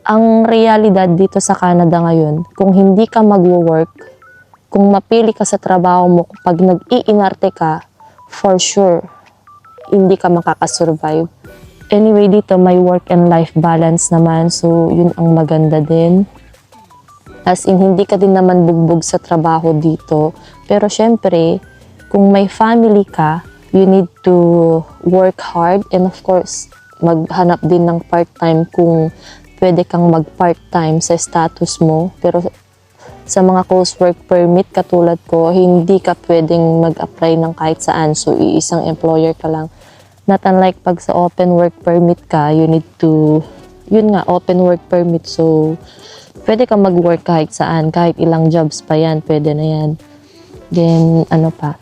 Ang realidad dito sa Canada ngayon, kung hindi ka magwo-work, kung mapili ka sa trabaho mo, pag nag-iinarte ka, for sure, hindi ka makakasurvive. Anyway, dito may work and life balance naman, so yun ang maganda din. As in, hindi ka din naman bugbog sa trabaho dito. Pero syempre, kung may family ka, you need to work hard and of course, maghanap din ng part-time kung pwede kang mag-part-time sa status mo. Pero sa mga close work permit katulad ko, hindi ka pwedeng mag-apply ng kahit saan. So, iisang employer ka lang. Not unlike pag sa open work permit ka, you need to, yun nga, open work permit. So, pwede kang mag-work kahit saan. Kahit ilang jobs pa yan, pwede na yan. Then, ano pa?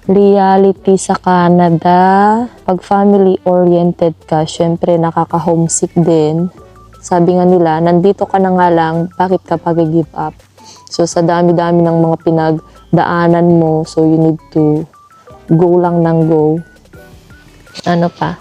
Reality sa Canada, pag family-oriented ka, syempre nakaka-homesick din. Sabi nga nila, nandito ka na nga lang, bakit ka pag-give up? So, sa dami-dami ng mga pinagdaanan mo, so you need to go lang ng go. Ano pa?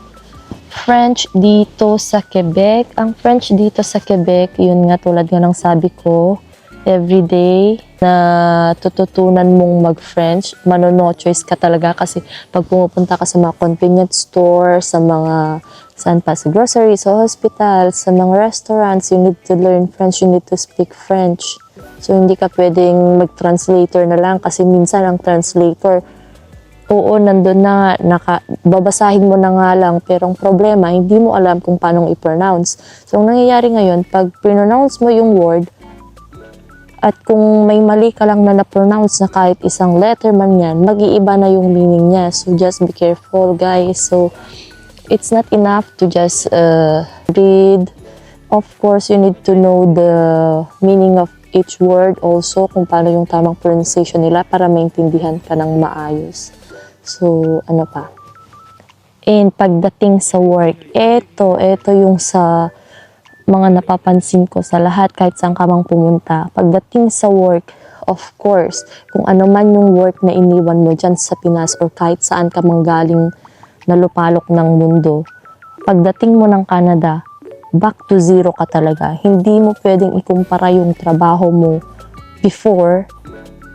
French dito sa Quebec. Ang French dito sa Quebec, yun nga tulad nga ng sabi ko, everyday na tututunan mong mag-French, no choice ka talaga kasi pag pumupunta ka sa mga convenience store, sa mga saan pa, sa grocery, sa hospital, sa mga restaurants, you need to learn French, you need to speak French. So, hindi ka pwedeng mag-translator na lang kasi minsan ang translator, oo, nandun na, babasahin mo na nga lang, pero ang problema, hindi mo alam kung paano i-pronounce. So, ang nangyayari ngayon, pag pronounce mo yung word, at kung may mali ka lang na na-pronounce na kahit isang letter man yan, mag-iiba na yung meaning niya. So, just be careful, guys. So, it's not enough to just read. Of course, you need to know the meaning of each word also, kung paano yung tamang pronunciation nila para maintindihan ka ng maayos. So, ano pa? And pagdating sa work, eto yung sa mga napapansin ko sa lahat kahit saan ka mang pumunta. Pagdating sa work, of course, kung ano man yung work na iniwan mo dyan sa Pinas or kahit saan ka mang galing na lupalok ng mundo, pagdating mo ng Canada, back to zero ka talaga. Hindi mo pwedeng ikumpara yung trabaho mo before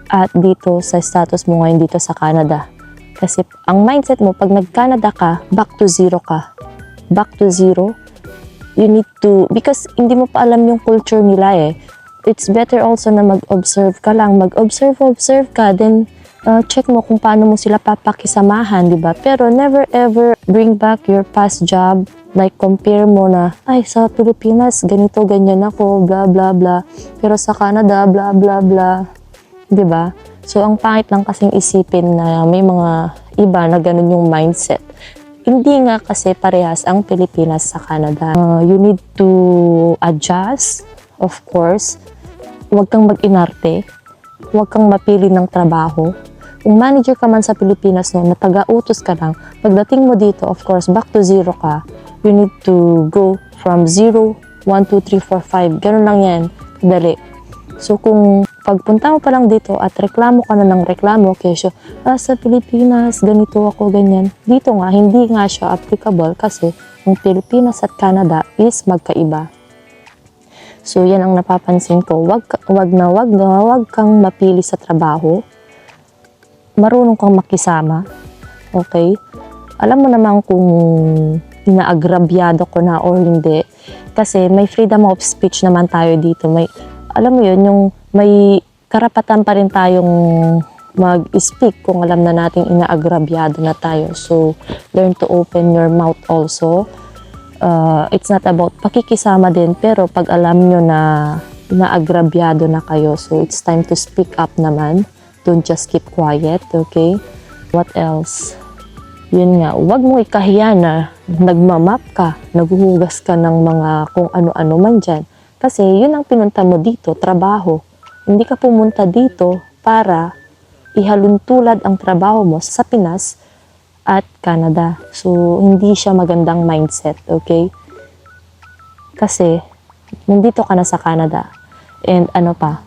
at dito sa status mo ngayon dito sa Canada. Kasi ang mindset mo, pag nag-Canada ka, back to zero ka. Back to zero, you need to, because hindi mo pa alam yung culture nila eh. It's better also na mag-observe ka lang. Mag-observe ka, then check mo kung paano mo sila papakisamahan, di ba? Pero never ever bring back your past job. Like compare mo na, ay sa Pilipinas, ganito, ganyan ako, blah, blah, blah. Pero sa Canada, blah, blah, blah. Di ba? So, ang pangit lang kasing isipin na may mga iba na ganun yung mindset. Hindi nga kasi parehas ang Pilipinas sa Canada. You need to adjust, of course. Huwag kang mag-inarte. Huwag kang mapili ng trabaho. Kung manager ka man sa Pilipinas no, na taga-utos ka lang, pagdating mo dito, of course, back to zero ka. You need to go from 0, 1, 2, 3, 4, 5. Ganun lang yan. Kadali. So, kung pagpunta mo pa lang dito at reklamo ka na ng reklamo, kesyo, sa Pilipinas, ganito ako, ganyan. Dito nga, hindi nga siya applicable kasi ang Pilipinas at Canada is magkaiba. So, yan ang napapansin ko. Wag kang mapili sa trabaho. Marunong kang makisama. Okay? Alam mo naman kung inaagrabyado ko na or hindi. Kasi may freedom of speech naman tayo dito. Alam mo yun, yung may karapatan pa rin tayong mag-speak kung alam na nating inaagrabyado na tayo. So, learn to open your mouth also. It's not about pakikisama din, pero pag alam nyo na inaagrabyado na kayo, so it's time to speak up naman. Don't just keep quiet, okay? What else? Yun nga, huwag mo ikahiya na nagmamap ka, naghuhugas ka ng mga kung ano-ano man dyan. Kasi yun ang pinunta mo dito, trabaho. Hindi ka pumunta dito para ihaluntulad ang trabaho mo sa Pinas at Canada. So, hindi siya magandang mindset, okay? Kasi, nandito ka na sa Canada. And ano pa,